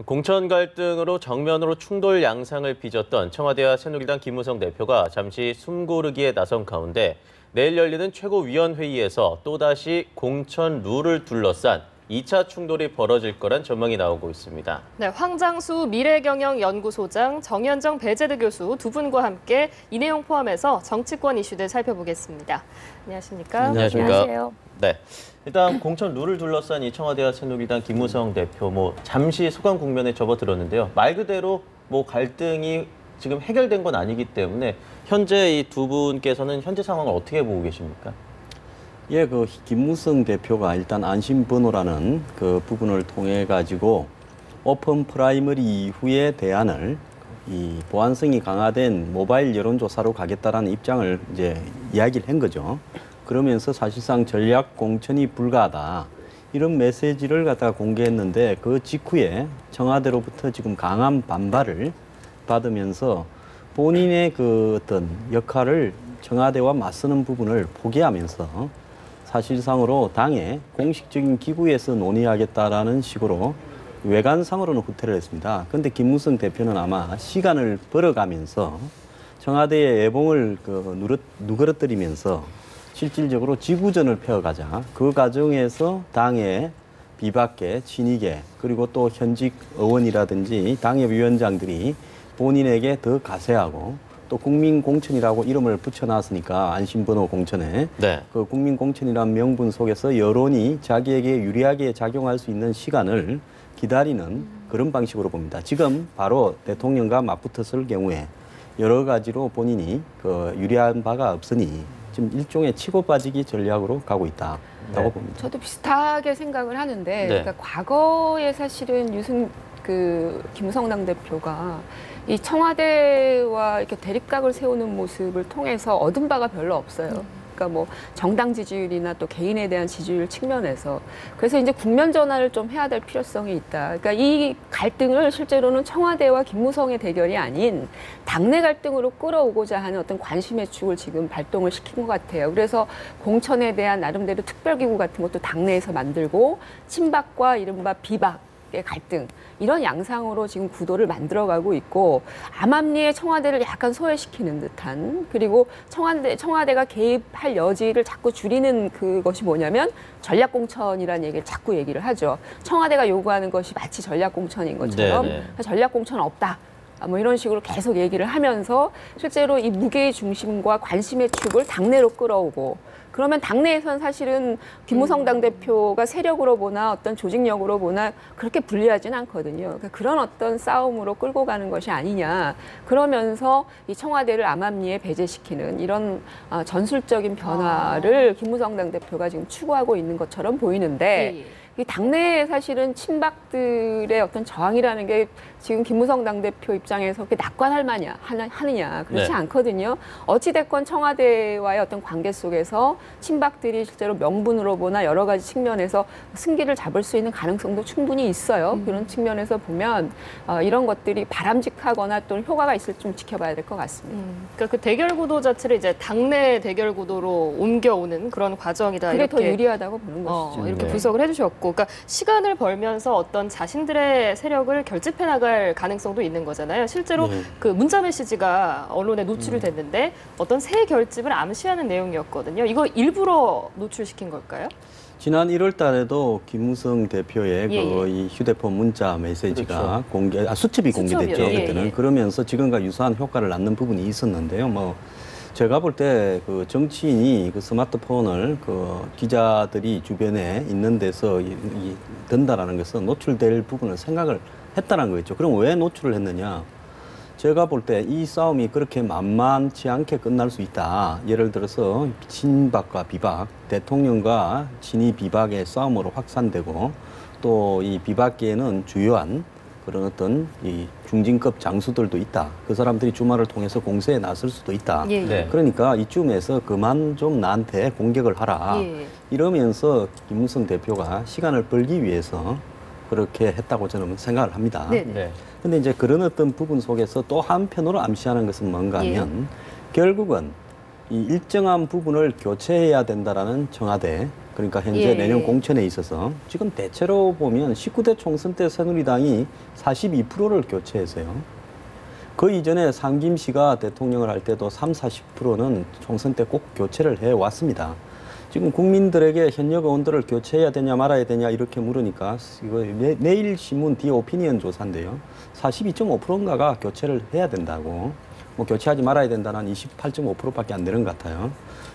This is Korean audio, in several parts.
공천 갈등으로 정면으로 충돌 양상을 빚었던 청와대와 새누리당 김무성 대표가 잠시 숨고르기에 나선 가운데 내일 열리는 최고위원회의에서 또다시 공천 룰을 둘러싼 2차 충돌이 벌어질 거란 전망이 나오고 있습니다. 네, 황장수 미래경영연구소장, 정현정 배재대 교수 두 분과 함께 이 내용 포함해서 정치권 이슈들 살펴보겠습니다. 안녕하십니까? 안녕하십니까? 네, 일단 공천 룰을 둘러싼 이 청와대와 새누리당 김무성 대표 잠시 소강 국면에 접어들었는데요. 말 그대로 갈등이 지금 해결된 건 아니기 때문에 현재 이 두 분께서는 현재 상황을 어떻게 보고 계십니까? 예, 김무성 대표가 일단 안심번호라는 그 부분을 통해 가지고 오픈 프라이머리 이후의 대안을 이 보안성이 강화된 모바일 여론조사로 가겠다라는 입장을 이제 이야기를 한 거죠. 그러면서 사실상 전략 공천이 불가하다 이런 메시지를 갖다가 공개했는데 그 직후에 청와대로부터 지금 강한 반발을 받으면서 본인의 그 어떤 역할을 청와대와 맞서는 부분을 포기하면서 사실상으로 당의 공식적인 기구에서 논의하겠다라는 식으로 외관상으로는 후퇴를 했습니다. 그런데 김무성 대표는 아마 시간을 벌어가면서 청와대의 예봉을 누그러뜨리면서 실질적으로 지구전을 펴가자 그 과정에서 당의 비박계, 친이계 그리고 또 현직 의원이라든지 당협위원장들이 본인에게 더 가세하고 또 국민공천이라고 이름을 붙여놨으니까 안심번호 공천에 네. 그 국민공천이라는 명분 속에서 여론이 자기에게 유리하게 작용할 수 있는 시간을 기다리는 그런 방식으로 봅니다. 지금 바로 대통령과 맞붙었을 경우에 여러 가지로 본인이 유리한 바가 없으니 지금 일종의 치고 빠지기 전략으로 가고 있다라고 네. 봅니다. 저도 비슷하게 생각을 하는데, 네. 그러니까 과거에 사실은 김무성 당대표가 이 청와대와 이렇게 대립각을 세우는 모습을 통해서 얻은 바가 별로 없어요. 그러니까 정당 지지율이나 또 개인에 대한 지지율 측면에서. 그래서 이제 국면 전환을 좀 해야 될 필요성이 있다. 그러니까 이 갈등을 실제로는 청와대와 김무성의 대결이 아닌 당내 갈등으로 끌어오고자 하는 어떤 관심의 축을 지금 발동을 시킨 것 같아요. 그래서 공천에 대한 나름대로 특별기구 같은 것도 당내에서 만들고 친박과 이른바 비박 의 갈등 이런 양상으로 지금 구도를 만들어가고 있고 암암리에 청와대를 약간 소외시키는 듯한 그리고 청와대가 개입할 여지를 자꾸 줄이는 그것이 뭐냐면 전략공천이라는 얘기를 자꾸 얘기를 하죠. 청와대가 요구하는 것이 마치 전략공천인 것처럼 전략공천 없다. 이런 식으로 계속 얘기를 하면서 실제로 이 무게의 중심과 관심의 축을 당내로 끌어오고 그러면 당내에서는 사실은 김무성 당대표가 세력으로 보나 어떤 조직력으로 보나 그렇게 불리하진 않거든요. 그러니까 그런 어떤 싸움으로 끌고 가는 것이 아니냐. 그러면서 이 청와대를 암암리에 배제시키는 이런 전술적인 변화를 김무성 당대표가 지금 추구하고 있는 것처럼 보이는데 이 당내에 사실은 친박들의 어떤 저항이라는 게 지금 김무성 당대표 입장에서 그렇게 낙관할 하느냐 그렇지 않거든요. 어찌됐건 청와대와의 어떤 관계 속에서 친박들이 실제로 명분으로 보나 여러 가지 측면에서 승기를 잡을 수 있는 가능성도 충분히 있어요. 그런 측면에서 보면 이런 것들이 바람직하거나 또는 효과가 있을지 좀 지켜봐야 될 것 같습니다. 그러니까 그 대결 구도 자체를 이제 당내 대결 구도로 옮겨오는 그런 과정이다. 그게 이렇게 더 유리하다고 보는 것이죠. 이렇게 분석을 해주셨고, 그러니까 시간을 벌면서 어떤 자신들의 세력을 결집해 나갈 가능성도 있는 거잖아요. 실제로 그 문자 메시지가 언론에 노출이 됐는데 어떤 새 결집을 암시하는 내용이었거든요. 이거 일부러 노출시킨 걸까요? 지난 1월 달에도 김무성 대표의 이 휴대폰 문자 메시지가 수첩이 공개됐죠. 그때는. 그러면서 지금과 유사한 효과를 낳는 부분이 있었는데요. 제가 볼 때 그 정치인이 그 스마트폰을 기자들이 주변에 있는 데서 든다라는 것은 노출될 부분을 생각을 했다는 거겠죠. 그럼 왜 노출을 했느냐? 제가 볼 때 이 싸움이 그렇게 만만치 않게 끝날 수 있다. 예를 들어서 친박과 비박, 대통령과 친이 비박의 싸움으로 확산되고 또 이 비박계에는 주요한 그런 어떤 이 중진급 장수들도 있다. 그 사람들이 주말을 통해서 공세에 나설 수도 있다. 그러니까 이쯤에서 그만 좀 나한테 공격을 하라. 이러면서 김무성 대표가 시간을 벌기 위해서 그렇게 했다고 저는 생각을 합니다. 근데 이제 그런 어떤 부분 속에서 또 한편으로 암시하는 것은 뭔가 하면 결국은 이 일정한 부분을 교체해야 된다라는 청와대 그러니까 현재 예. 내년 공천에 있어서 지금 대체로 보면 19대 총선 때 새누리당이 42%를 교체했어요. 그 이전에 상김씨가 대통령을 할 때도 40%는 총선 때 꼭 교체를 해왔습니다. 지금 국민들에게 현역 의원들을 교체해야 되냐 말아야 되냐 이렇게 물으니까 이거 내일 신문 디오피니언 조사인데요. 42.5%인가가 교체를 해야 된다고. 뭐 교체하지 말아야 된다는 28.5%밖에 안 되는 것 같아요.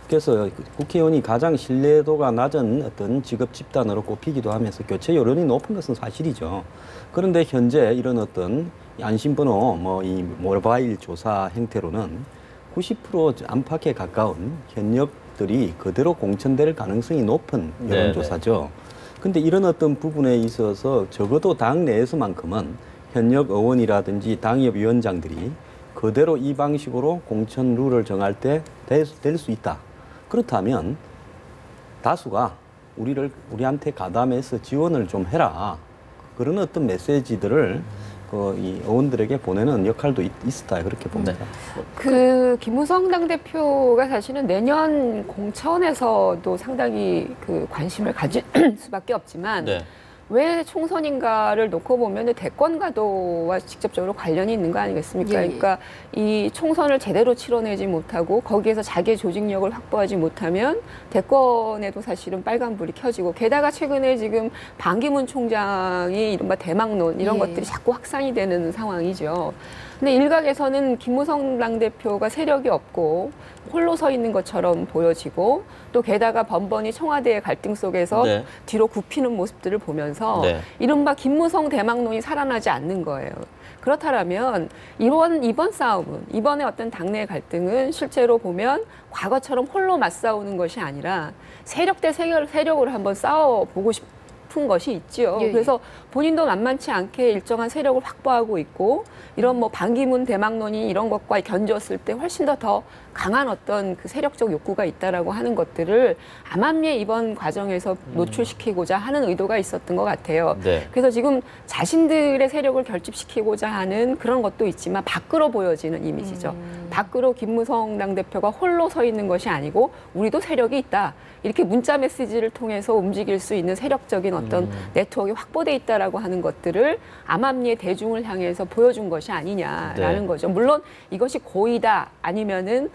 그래서 국회의원이 가장 신뢰도가 낮은 어떤 직업 집단으로 꼽히기도 하면서 교체 여론이 높은 것은 사실이죠. 그런데 현재 이런 어떤 안심번호 이 모바일 조사 형태로는 90% 안팎에 가까운 현역들이 그대로 공천될 가능성이 높은 여론조사죠. 근데 이런 어떤 부분에 있어서 적어도 당 내에서만큼은 현역 의원이라든지 당협위원장들이 그대로 이 방식으로 공천 룰을 정할 때 될 수 있다. 그렇다면 다수가 우리한테 가담해서 지원을 좀 해라. 그런 어떤 메시지들을 이 의원들에게 보내는 역할도 있었다. 그렇게 봅니다. 그 김무성 당대표가 사실은 내년 공천에서도 상당히 그 관심을 가질 수밖에 없지만 네. 왜 총선인가를 놓고 보면 대권과도와 직접적으로 관련이 있는 거 아니겠습니까? 예, 예. 그러니까 이 총선을 제대로 치러내지 못하고 거기에서 자기의 조직력을 확보하지 못하면 대권에도 사실은 빨간불이 켜지고 게다가 최근에 지금 반기문 총장이 이른바 대망론 이런 예. 것들이 자꾸 확산이 되는 상황이죠. 근데 일각에서는 김무성 당대표가 세력이 없고 홀로 서 있는 것처럼 보여지고 또 게다가 번번이 청와대의 갈등 속에서 네. 뒤로 굽히는 모습들을 보면서 네. 이른바 김무성 대망론이 살아나지 않는 거예요. 그렇다면 이번 싸움은 이번에 어떤 당내 갈등은 실제로 보면 과거처럼 홀로 맞싸우는 것이 아니라 세력 대 세력으로 한번 싸워보고 싶은 것이 있지요. 예, 예. 그래서 본인도 만만치 않게 일정한 세력을 확보하고 있고 이런 뭐 반기문 대망론이 이런 것과 견주었을 때 훨씬 더 강한 어떤 그 세력적 욕구가 있다라고 하는 것들을 암암리에 이번 과정에서 노출시키고자 하는 의도가 있었던 것 같아요. 네. 그래서 지금 자신들의 세력을 결집시키고자 하는 그런 것도 있지만 밖으로 보여지는 이미지죠. 밖으로 김무성 당대표가 홀로 서 있는 것이 아니고 우리도 세력이 있다. 이렇게 문자 메시지를 통해서 움직일 수 있는 세력적인 어떤 네트워크가 확보돼 있다라고 하는 것들을 암암리의 대중을 향해서 보여준 것이 아니냐라는 네. 거죠. 물론 이것이 고의다 아니면은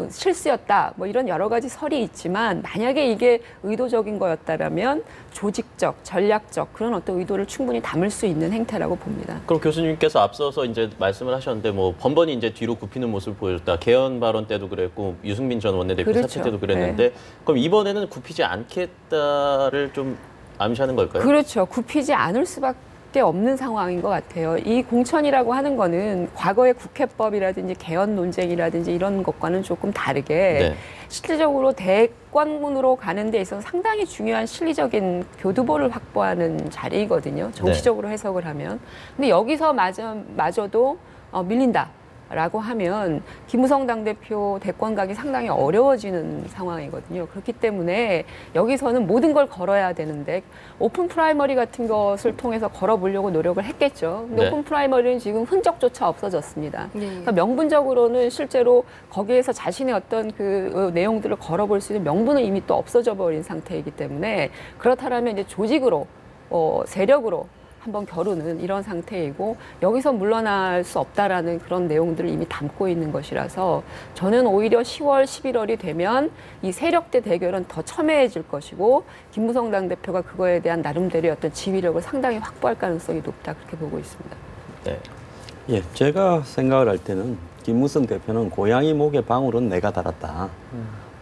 실수였다 뭐 이런 여러 가지 설이 있지만 만약에 이게 의도적인 거였다라면 조직적, 전략적 그런 어떤 의도를 충분히 담을 수 있는 행태라고 봅니다. 그럼 교수님께서 앞서서 이제 말씀을 하셨는데 뭐 번번이 이제 뒤로 굽히는 모습을 보여줬다. 개헌 발언 때도 그랬고 유승민 전 원내대표 그렇죠. 사퇴 때도 그랬는데 그럼 이번에는 굽히지 않겠다를 좀 암시하는 걸까요? 그렇죠. 굽히지 않을 수밖에 없는 상황인 것 같아요. 이 공천이라고 하는 거는 과거의 국회법이라든지 개헌 논쟁이라든지 이런 것과는 조금 다르게 네. 실질적으로 대권문으로 가는 데 있어서 상당히 중요한 실리적인 교두보를 확보하는 자리이거든요. 정치적으로 해석을 하면. 근데 여기서 마저도 밀린다. 라고 하면 김무성 당대표 대권 가기 상당히 어려워지는 상황이거든요. 그렇기 때문에 여기서는 모든 걸 걸어야 되는데 오픈 프라이머리 같은 것을 통해서 걸어보려고 노력을 했겠죠. 근데 네. 오픈 프라이머리는 지금 흔적조차 없어졌습니다. 네. 그러니까 명분적으로는 실제로 거기에서 자신의 어떤 그 내용들을 걸어볼 수 있는 명분은 이미 또 없어져 버린 상태이기 때문에 그렇다면 이제 조직으로 세력으로 한번 겨루는 이런 상태이고 여기서 물러날 수 없다라는 그런 내용들을 이미 담고 있는 것이라서 저는 오히려 10월, 11월이 되면 이 세력대 대결은 더 첨예해질 것이고 김무성 당대표가 그거에 대한 나름대로의 어떤 지휘력을 상당히 확보할 가능성이 높다 그렇게 보고 있습니다. 네. 예, 제가 생각을 할 때는 김무성 대표는 고양이 목에 방울은 내가 달았다.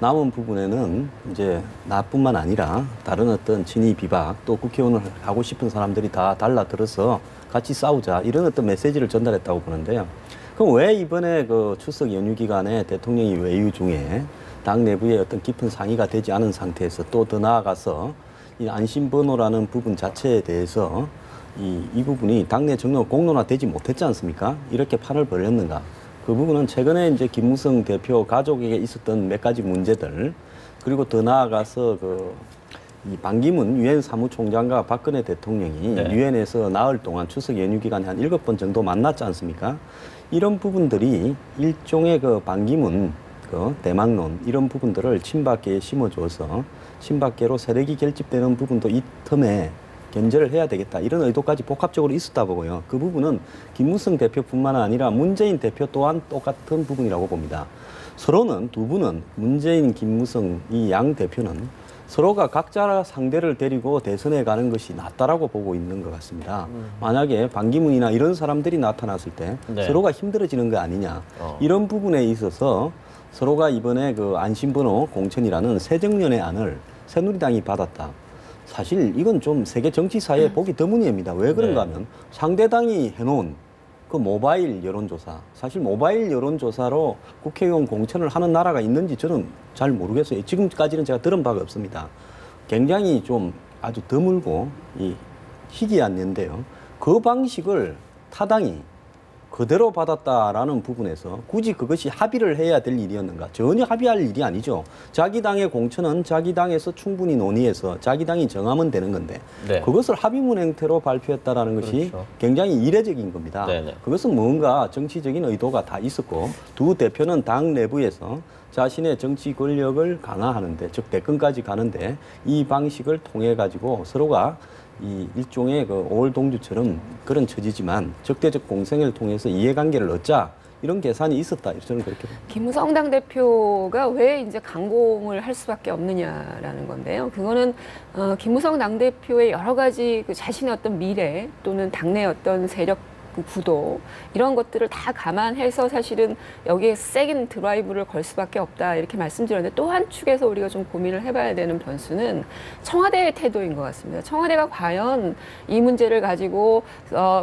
남은 부분에는 이제 나뿐만 아니라 다른 어떤 친이 비박 또 국회의원을 하고 싶은 사람들이 다 달라들어서 같이 싸우자 이런 어떤 메시지를 전달했다고 보는데요. 그럼 왜 이번에 그 추석 연휴 기간에 대통령이 외유 중에 당 내부에 어떤 깊은 상의가 되지 않은 상태에서 또 더 나아가서 이 안심번호라는 부분 자체에 대해서 이 부분이 당내 정로 공론화되지 못했지 않습니까? 이렇게 판을 벌였는가? 그 부분은 최근에 이제 김무성 대표 가족에게 있었던 몇 가지 문제들 그리고 더 나아가서 이 반기문 유엔 사무총장과 박근혜 대통령이 네. 유엔에서 나흘 동안 추석 연휴 기간에 한 7번 정도 만났지 않습니까? 이런 부분들이 일종의 그 반기문 그 대망론 이런 부분들을 친박계에 심어줘서 친박계로 세력이 결집되는 부분도 이 틈에 견제를 해야 되겠다. 이런 의도까지 복합적으로 있었다 보고요. 그 부분은 김무성 대표뿐만 아니라 문재인 대표 또한 똑같은 부분이라고 봅니다. 서로는 두 분은 문재인, 김무성 이 양 대표는 서로가 각자 상대를 데리고 대선에 가는 것이 낫다라고 보고 있는 것 같습니다. 만약에 반기문이나 이런 사람들이 나타났을 때 네. 서로가 힘들어지는 거 아니냐. 이런 부분에 있어서 서로가 이번에 그 안심번호 공천이라는 새정년의 안을 새누리당이 받았다. 사실 이건 좀 세계 정치사에 보기 드문입니다. 왜 그런가 하면 상대당이 해놓은 그 모바일 여론조사, 사실 모바일 여론조사로 국회의원 공천을 하는 나라가 있는지 저는 잘 모르겠어요. 지금까지는 제가 들은 바가 없습니다. 굉장히 좀 아주 드물고 희귀한 예인데요. 그 방식을 타당이 그대로 받았다라는 부분에서 굳이 그것이 합의를 해야 될 일이었는가? 전혀 합의할 일이 아니죠. 자기 당의 공천은 자기 당에서 충분히 논의해서 자기 당이 정하면 되는 건데 네. 그것을 합의문 형태로 발표했다라는 것이 그렇죠. 굉장히 이례적인 겁니다. 네네. 그것은 뭔가 정치적인 의도가 다 있었고 두 대표는 당 내부에서 자신의 정치 권력을 강화하는데 즉 대권까지 가는데 이 방식을 통해 가지고 서로가 이 일종의 그 오월동주처럼 그런 처지지만 적대적 공생을 통해서 이해관계를 얻자 이런 계산이 있었다. 저는 그렇게 봅니다. 김무성 당대표가 왜 이제 강공을 할 수밖에 없느냐라는 건데요. 그거는 김무성 당대표의 여러 가지 그 자신의 어떤 미래 또는 당내 어떤 세력 그 구도 이런 것들을 다 감안해서 사실은 여기에 세긴 드라이브를 걸 수밖에 없다 이렇게 말씀드렸는데 또 한 축에서 우리가 좀 고민을 해봐야 되는 변수는 청와대의 태도인 것 같습니다. 청와대가 과연 이 문제를 가지고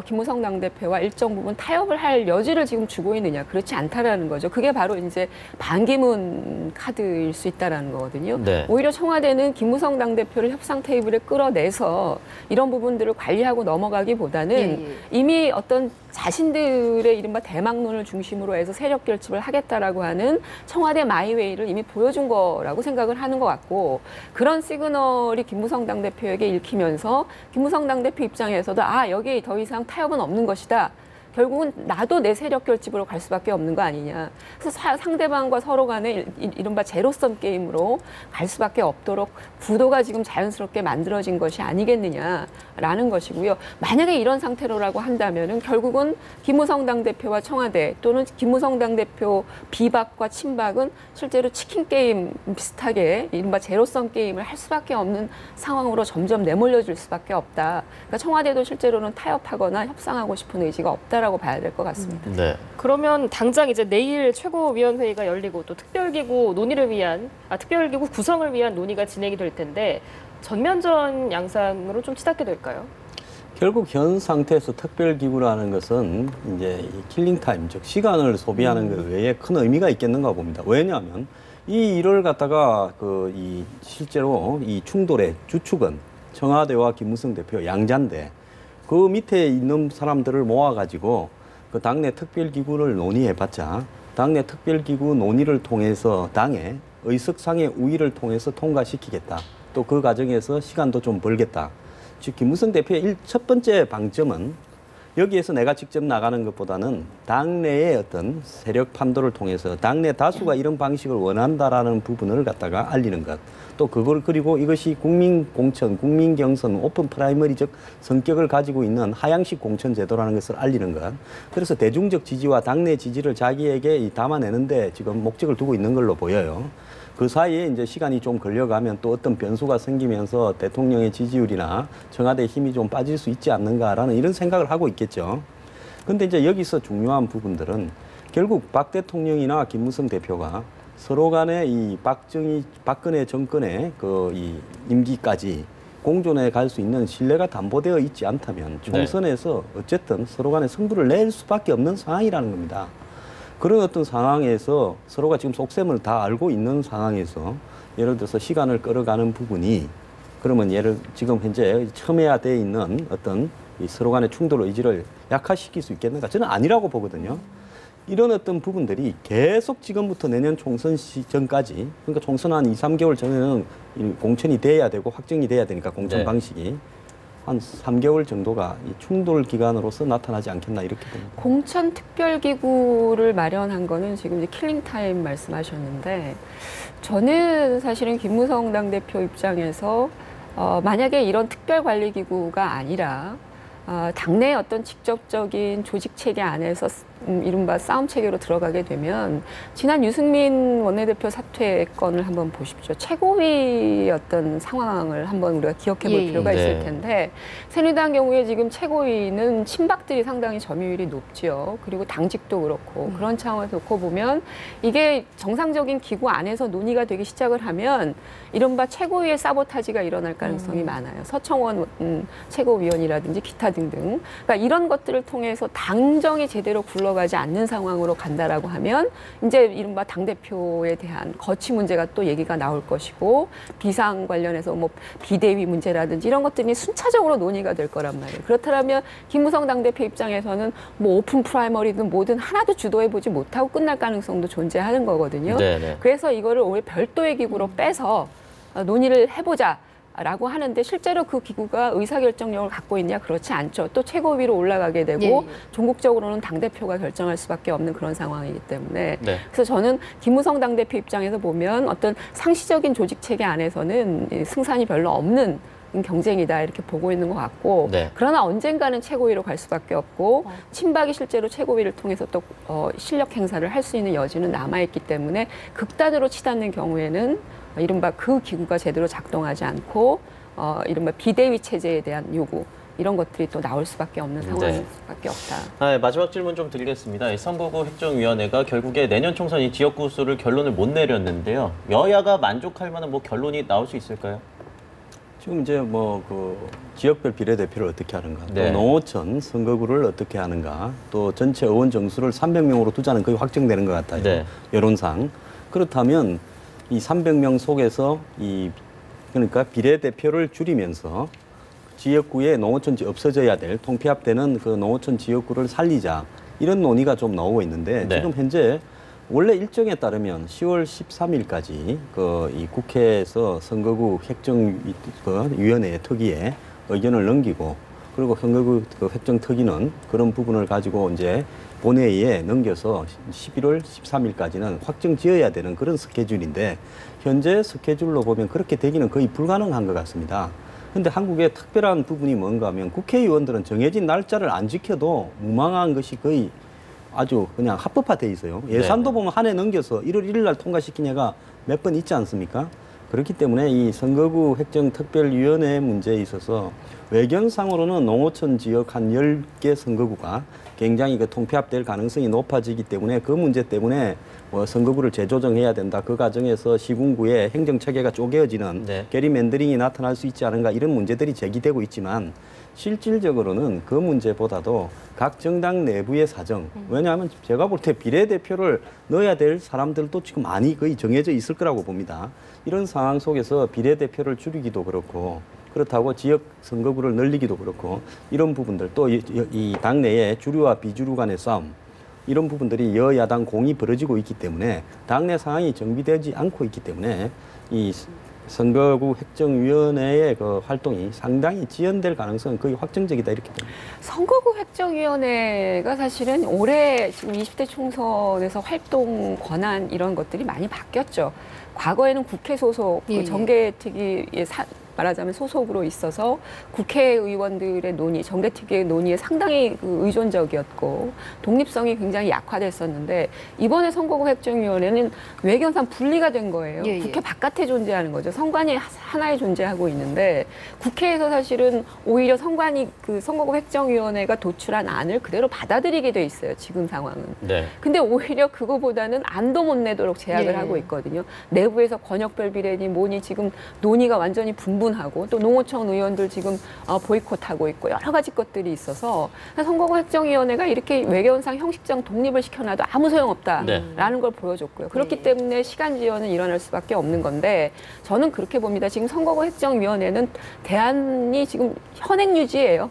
김무성 당대표와 일정 부분 타협을 할 여지를 지금 주고 있느냐 그렇지 않다라는 거죠. 그게 바로 이제 반기문 카드일 수 있다라는 거거든요. 네. 오히려 청와대는 김무성 당대표를 협상 테이블에 끌어내서 이런 부분들을 관리하고 넘어가기보다는 이미 어떤 자신들의 이른바 대망론을 중심으로 해서 세력 결집을 하겠다라고 하는 청와대 마이웨이를 이미 보여준 거라고 생각을 하는 것 같고 그런 시그널이 김무성 당대표에게 읽히면서 김무성 당대표 입장에서도 여기에 더 이상 타협은 없는 것이다. 결국은 나도 내 세력 결집으로 갈 수밖에 없는 거 아니냐. 그래서 상대방과 서로 간에 이른바 제로섬 게임으로 갈 수밖에 없도록 구도가 지금 자연스럽게 만들어진 것이 아니겠느냐라는 것이고요. 만약에 이런 상태로라고 한다면은 결국은 김무성 당대표와 청와대 또는 김무성 당대표 비박과 친박은 실제로 치킨 게임 비슷하게 이른바 제로섬 게임을 할 수밖에 없는 상황으로 점점 내몰려질 수밖에 없다. 그러니까 청와대도 실제로는 타협하거나 협상하고 싶은 의지가 없다라고 봐야 될 것 같습니다. 네. 그러면 당장 이제 내일 최고위원회의가 열리고 또 특별기구 논의를 위한 특별기구 구성을 위한 논의가 진행이 될 텐데 전면전 양상으로 좀 치닫게 될까요? 결국 현 상태에서 특별기구라는 것은 이제 이 킬링타임, 즉 시간을 소비하는 것 외에 큰 의미가 있겠는가 봅니다. 왜냐하면 이 일을 갖다가 실제로 이 충돌의 주축은 청와대와 김무성 대표 양자인데 그 밑에 있는 사람들을 모아가지고 그 당내 특별기구를 논의해봤자 당내 특별기구 논의를 통해서 당의 의석상의 우위를 통해서 통과시키겠다. 또 그 과정에서 시간도 좀 벌겠다. 즉 김무성 대표의 첫 번째 방점은 여기에서 내가 직접 나가는 것보다는 당내의 어떤 세력 판도를 통해서 당내 다수가 이런 방식을 원한다라는 부분을 갖다가 알리는 것. 또 그걸 그리고 이것이 국민 공천, 국민 경선, 오픈 프라이머리적 성격을 가지고 있는 하향식 공천 제도라는 것을 알리는 것. 그래서 대중적 지지와 당내 지지를 자기에게 담아내는데 지금 목적을 두고 있는 걸로 보여요. 그 사이에 이제 시간이 좀 걸려가면 또 어떤 변수가 생기면서 대통령의 지지율이나 청와대의 힘이 좀 빠질 수 있지 않는가라는 이런 생각을 하고 있겠죠. 근데 이제 여기서 중요한 부분들은 결국 박 대통령이나 김무성 대표가 서로 간에 이 박근혜 정권의 이 임기까지 공존해 갈 수 있는 신뢰가 담보되어 있지 않다면 총선에서 어쨌든 서로 간에 승부를 낼 수밖에 없는 상황이라는 겁니다. 그런 어떤 상황에서 서로가 지금 속셈을 다 알고 있는 상황에서 예를 들어서 시간을 끌어가는 부분이 그러면 지금 현재 첨예화되어 있는 어떤 이 서로 간의 충돌 의지를 약화시킬 수 있겠는가? 저는 아니라고 보거든요. 이런 어떤 부분들이 계속 지금부터 내년 총선 시전까지 그러니까 총선 한 2, 3개월 전에는 공천이 돼야 되고 확정이 돼야 되니까 공천 방식이 한 3개월 정도가 이 충돌 기간으로서 나타나지 않겠나 이렇게 봅니다. 공천 특별기구를 마련한 거는 지금 이제 킬링타임 말씀하셨는데 저는 사실은 김무성 당대표 입장에서 만약에 이런 특별관리기구가 아니라 당내 어떤 직접적인 조직 체계 안에서 이른바 싸움 체계로 들어가게 되면 지난 유승민 원내대표 사퇴 건을 한번 보십시오. 최고위 어떤 상황을 한번 우리가 기억해 볼 필요가 있을 텐데 새누리당 경우에 지금 최고위는 친박들이 상당히 점유율이 높지요. 그리고 당직도 그렇고 그런 차원에서 놓고 보면 이게 정상적인 기구 안에서 논의가 되기 시작을 하면 이른바 최고위의 사보타지가 일어날 가능성이 많아요. 서청원 최고위원이라든지 기타 등등. 그러니까 이런 것들을 통해서 당정이 제대로 굴러가지 않는 상황으로 간다라고 하면 이제 이른바 당대표에 대한 거취 문제가 또 얘기가 나올 것이고 비상 관련해서 뭐 비대위 문제라든지 이런 것들이 순차적으로 논의가 될 거란 말이에요. 그렇다면 김무성 당대표 입장에서는 뭐 오픈 프라이머리든 뭐든 하나도 주도해보지 못하고 끝날 가능성도 존재하는 거거든요. 네네. 그래서 이거를 오히려 별도의 기구로 빼서 논의를 해보자. 라고 하는데 실제로 그 기구가 의사결정력을 갖고 있냐? 그렇지 않죠. 또 최고위로 올라가게 되고 종국적으로는 당대표가 결정할 수밖에 없는 그런 상황이기 때문에 그래서 저는 김무성 당대표 입장에서 보면 어떤 상시적인 조직체계 안에서는 승산이 별로 없는 경쟁이다 이렇게 보고 있는 것 같고 그러나 언젠가는 최고위로 갈 수밖에 없고 친박이 실제로 최고위를 통해서 또 실력 행사를 할 수 있는 여지는 남아있기 때문에 극단으로 치닫는 경우에는 이른바 그 기구가 제대로 작동하지 않고 이른바 비대위 체제에 대한 요구 이런 것들이 또 나올 수밖에 없는 상황일 수밖에 없다. 마지막 질문 좀 드리겠습니다. 이 선거구 획정위원회가 결국에 내년 총선 이 지역구 수를 결론을 못 내렸는데요. 여야가 만족할 만한 뭐 결론이 나올 수 있을까요? 지금 이제 뭐 그 지역별 비례대표를 어떻게 하는가, 또 농어촌 선거구를 어떻게 하는가, 또 전체 의원 정수를 300명으로 두자는 거의 확정되는 것 같아요. 여론상. 그렇다면 이 300명 속에서 그러니까 비례대표를 줄이면서 지역구에 농어촌 없어져야 될 통폐합되는 그 농어촌 지역구를 살리자 이런 논의가 좀 나오고 있는데 지금 현재 원래 일정에 따르면 10월 13일까지 이 국회에서 선거구 획정위원회 특위에 의견을 넘기고 그리고 선거구 획정특위는 그런 부분을 가지고 이제 본회의에 넘겨서 11월 13일까지는 확정 지어야 되는 그런 스케줄인데 현재 스케줄로 보면 그렇게 되기는 거의 불가능한 것 같습니다. 그런데 한국의 특별한 부분이 뭔가 하면 국회의원들은 정해진 날짜를 안 지켜도 무망한 것이 거의 아주 그냥 합법화돼 있어요. 예산도 보면 한 해 넘겨서 1월 1일 날 통과시킨 해가 몇 번 있지 않습니까? 그렇기 때문에 이 선거구 획정특별위원회 문제에 있어서 외견상으로는 농어촌 지역 한 10개 선거구가 굉장히 통폐합될 가능성이 높아지기 때문에 그 문제 때문에 뭐 선거구를 재조정해야 된다. 그 과정에서 시군구의 행정체계가 쪼개어지는 게리맨더링이 나타날 수 있지 않은가 이런 문제들이 제기되고 있지만 실질적으로는 그 문제보다도 각 정당 내부의 사정. 왜냐하면 제가 볼 때 비례대표를 넣어야 될 사람들도 지금 많이 거의 정해져 있을 거라고 봅니다. 이런 상황 속에서 비례대표를 줄이기도 그렇고 그렇다고 지역 선거구를 늘리기도 그렇고 이런 부분들 또 이 당내의 주류와 비주류 간의 싸움 이런 부분들이 여야당 공이 벌어지고 있기 때문에 당내 상황이 정비되지 않고 있기 때문에 이 선거구 획정위원회의 그 활동이 상당히 지연될 가능성은 거의 확정적이다 이렇게 봅니다. 선거구 획정위원회가 사실은 올해 지금 20대 총선에서 활동 권한 이런 것들이 많이 바뀌었죠. 과거에는 국회 소속 정개특위의 말하자면 소속으로 있어서 국회의원들의 논의, 정개특위의 논의에 상당히 의존적이었고 독립성이 굉장히 약화됐었는데 이번에 선거구 획정위원회는 외견상 분리가 된 거예요. 국회 바깥에 존재하는 거죠. 선관위 하나에 존재하고 있는데 국회에서 사실은 오히려 선관위 선거구 획정위원회가 도출한 안을 그대로 받아들이게 돼 있어요. 지금 상황은. 근데 오히려 그거보다는 안도 못 내도록 제약을 하고 있거든요. 내부에서 권역별 비례니 뭐니 지금 논의가 완전히 분분하고 또 농어촌 의원들 지금 보이콧하고 있고 여러 가지 것들이 있어서 선거구 획정위원회가 이렇게 외교원상 형식상 독립을 시켜놔도 아무 소용없다라는 걸 보여줬고요. 그렇기 때문에 시간 지연은 일어날 수밖에 없는 건데 저는 그렇게 봅니다. 지금 선거구 획정위원회는 대안이 지금 현행 유지예요.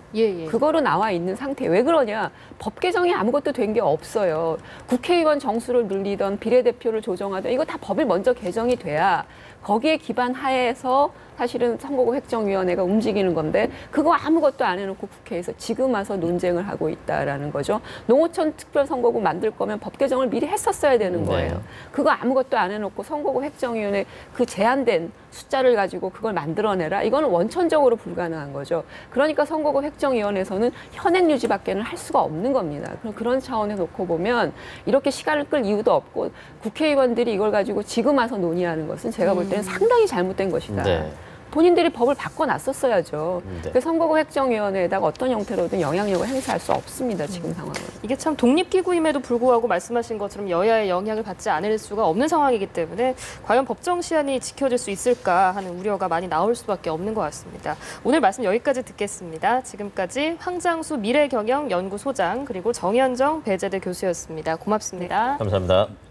그거로 나와 있는 상태. 왜 그러냐? 법 개정이 아무것도 된 게 없어요. 국회의원 정수를 늘리던 비례대표를 조정하던 이거 다 법이 먼저 개정이 돼야 거기에 기반하에서 사실은 선거구 획정위원회가 움직이는 건데 그거 아무것도 안 해놓고 국회에서 지금 와서 논쟁을 하고 있다라는 거죠. 농어촌 특별선거구 만들 거면 법 개정을 미리 했었어야 되는 거예요. 네. 그거 아무것도 안 해놓고 선거구 획정위원회 그 제한된 숫자를 가지고 그걸 만들어내라. 이거는 원천적으로 불가능한 거죠. 그러니까 선거구 획정위원회에서는 현행 유지밖에는 할 수가 없는 겁니다. 그런 차원에서 놓고 보면 이렇게 시간을 끌 이유도 없고 국회의원들이 이걸 가지고 지금 와서 논의하는 것은 제가 볼 때는 상당히 잘못된 것이다. 네. 본인들이 법을 바꿔놨었어야죠. 네. 그 선거구 획정위원회에다가 어떤 형태로든 영향력을 행사할 수 없습니다. 지금 상황은. 이게 참 독립기구임에도 불구하고 말씀하신 것처럼 여야의 영향을 받지 않을 수가 없는 상황이기 때문에 과연 법정 시한이 지켜질 수 있을까 하는 우려가 많이 나올 수밖에 없는 것 같습니다. 오늘 말씀 여기까지 듣겠습니다. 지금까지 황장수 미래경영연구소장 그리고 정현정 배재대 교수였습니다. 고맙습니다. 감사합니다.